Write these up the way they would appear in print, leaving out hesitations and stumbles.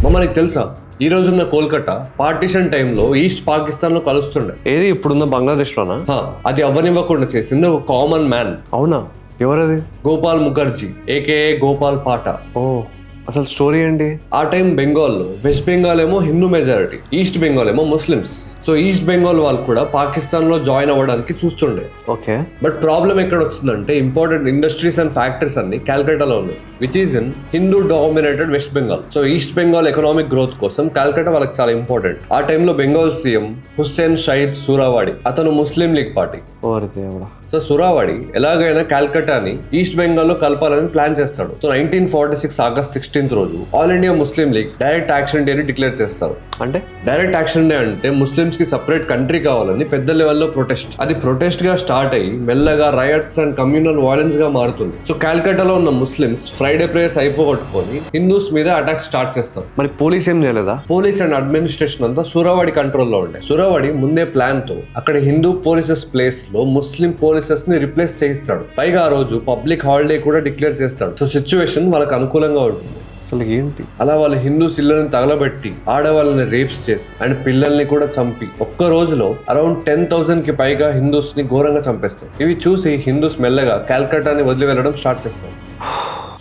నీకు తెలుసా ఈ రోజున్న కోల్కతా పార్టీషన్ టైంలో ఈస్ట్ పాకిస్తాన్ లో కలుస్తుండే. ఏది ఇప్పుడున్న బంగ్లాదేశ్ లోనా? అది అవ్వనివ్వకుండా చేసింది ఒక కామన్ మ్యాన్. అవునా? ఎవరది? గోపాల్ ముఖర్జీ ఏకేఏ గోపాల్ పాట. ఓ, అసలు స్టోరీ ఏంటి? ఆ టైం బెంగాల్లో వెస్ట్ బెంగాల్ ఏమో హిందూ మెజారిటీ, ఈస్ట్ బెంగాల్ ఏమో ముస్లిమ్స్. సో ఈస్ట్ బెంగాల్ వాళ్ళు కూడా పాకిస్తాన్ లో జాయిన్ అవ్వడానికి చూస్తుండే. ఓకే, బట్ ప్రాబ్లం ఎక్కడ వచ్చిందంటే ఇంపార్టెంట్ ఇండస్ట్రీస్ అండ్ ఫ్యాక్టరీస్ అన్ని కాల్కటాలో ఉన్నాయి, which is in Hindu dominated west Bengal. So east Bengal economic growth కోసం కాల్కటా వాళ్ళకి చాలా ఇంపార్టెంట్. ఆ టైంలో బెంగాల్ సీఎం హుస్సేన్ షహీద్ సురావాడి, అతను ముస్లిం లీగ్ పార్టీ. ఓరి దేవుడా. సో సురావాడి ఎలాగైనా కాల్కటాని ఈస్ట్ బెంగాల్ లో కలపాలని ప్లాన్ చేస్తాడు. సో 1946 ఆగస్ట్ 16 రోజు all India Muslim league direct action డేని డిక్లేర్ చేస్తారు. అంటే డైరెక్ట్ యాక్షన్ డే అంటే ముస్లిమ్స్ కి సెపరేట్ కంట్రీ కావాలని పెద్ద లెవెల్లో ప్రొటెస్ట్. అది ప్రొటెస్ట్ గా స్టార్ట్ అయ్యి మెల్లగా రయట్స్ అండ్ కమ్యూనల్ వైలెన్స్ గా మారుతుంది. సో కాల్కటాలో ఉన్న ముస్లిమ్స్ ఫ్రైడే ప్రేయర్స్ అయిపోగొట్టుకొని హిందూస్ మీద అటాక్ స్టార్ట్ చేస్తారు. మరి పోలీస్ ఏం చేయలేదా? పోలీస్ అండ్ అడ్మినిస్ట్రేషన్ అంతా సురావాడి కంట్రోల్లో ఉండే. సురావాడి ముందే ప్లాన్ తో అక్కడ హిందూ పోలీసెస్ ప్లేస్ లో ముస్లిం పోలీసెస్ ని రిప్లేస్ చేయిస్తాడు. పైగా ఆ రోజు పబ్లిక్ హాలిడే కూడా డిక్లేర్ చేస్తాడు. సో సిచ్యువేషన్ వాళ్ళకి అనుకూలంగా ఉంటుంది. అసలు ఏంటి? అలా వాళ్ళు హిందూస్ ఇళ్లను తగలబెట్టి ఆడవాళ్ళని రేప్స్ చేసి అండ్ పిల్లల్ని కూడా చంపి ఒక్క రోజులో అరౌండ్ 10,000 కి పైగా హిందూస్ ని ఘోరంగా చంపేస్తారు. ఇవి చూసి హిందూస్ మెల్లగా కాల్కటాని వదిలి వెళ్ళడం స్టార్ట్ చేస్తారు.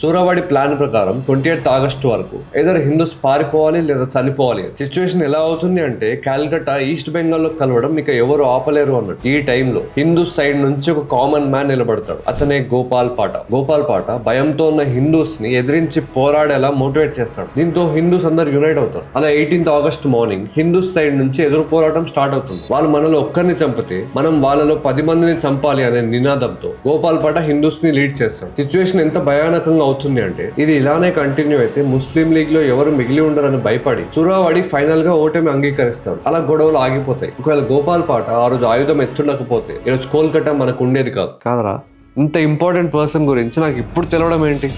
సూరావాడి ప్లాన్ ప్రకారం 28 ఆగస్టు వరకు ఏదైనా హిందూస్ పారిపోవాలి లేదా చనిపోవాలి. సిచ్యువేషన్ ఎలా అవుతుంది అంటే కాల్కటా ఈస్ట్ బెంగాల్ లో కలవడం ఇక ఎవరు ఆపలేరు అన్నట్టు. ఈ టైంలో హిందూస్ సైడ్ నుంచి ఒక కామన్ మ్యాన్ నిలబడతాడు. అతనే గోపాల్ పాట. గోపాల్ పాట భయంతో ఉన్న హిందూస్ ని ఎదిరించి పోరాడేలా మోటివేట్ చేస్తాడు. దీంతో హిందూస్ అందరు యునైట్ అవుతారు. అలా 18 ఆగస్ట్ మార్నింగ్ హిందూస్ సైడ్ నుంచి ఎదురు పోరాటం స్టార్ట్ అవుతుంది. వాళ్ళు మనలో ఒక్కరిని చంపితే మనం వాళ్ళలో 10 మందిని చంపాలి అనే నినాదంతో గోపాల్ పాట హిందూస్ ని లీడ్ చేస్తాడు. సిచ్యువేషన్ ఎంత భయానకంగా అవుతుంది అంటే ఇది ఇలానే కంటిన్యూ అయితే ముస్లిం లీగ్ లో ఎవరు మిగిలి ఉండరని భయపడి సురావాడి ఫైనల్ గా ఓటమి అంగీకరిస్తాడు. అలా గొడవలు ఆగిపోతాయి. ఒకవేళ గోపాల్ పాట ఆ రోజు ఆయుధం ఎత్తుండకపోతే ఈరోజు కోల్కతా మనకు ఉండేది కాదు. కాదరా, ఇంత ఇంపార్టెంట్ పర్సన్ గురించి నాకు ఇప్పుడు తెలవడం ఏంటి?